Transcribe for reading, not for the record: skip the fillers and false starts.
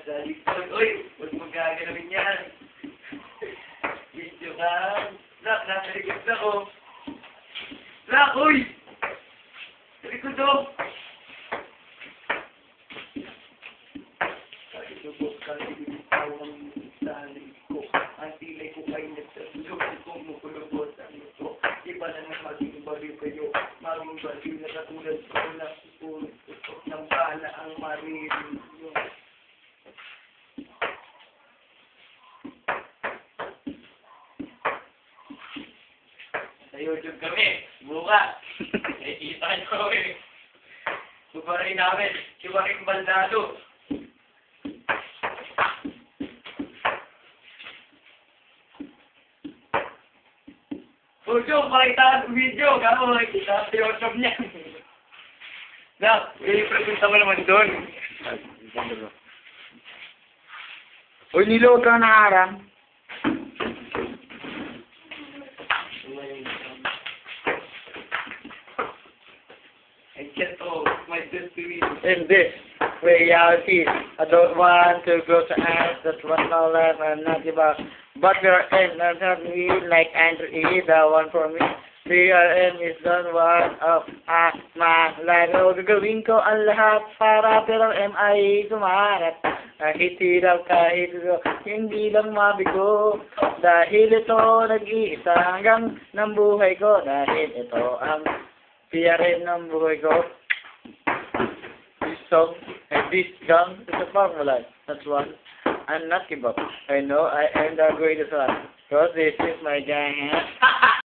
Sa likod. Uy! Huwag mo gagalawin yan. Video ka. Lak, nasa likod ako. Lak, uy! Sa likod ako. Subok ka, ibitaw ang salig ko. Ang tilay ko kayo nagsasulog. Kumukulubot ang ito. Iba na nang maging baliw kayo. Maging baliw na katulad ko na susunod. Nang bala ang maririnig nyo. Sa YouTube kami. Bukas. Nakikita nyo eh. Kubarin namin. Kubarin Baldado. Puso, pakita ang video. Gamo, nakikita sa YouTube niya. Nak, i-presenta mo naman doon. Uy, Nilo, huwag kang nakaharang. I can't my destiny. In this reality, I don't want to go to ends. That's what my life I'm not about. But we are in, I'm not me like Andrew E, the one for me. We are in is the one of my life. O gagawin ko ang lahat para pero MI sumarat. Kahit hirap, kahit hindi lang mabigo. Dahil ito nag-iisa hanggang ng buhay ko. Dahil ito ang piyarin ng buhay ko. This song and this gun is a formula. That's one. I'm not give up. I know I am the greatest one. Because this is my giant.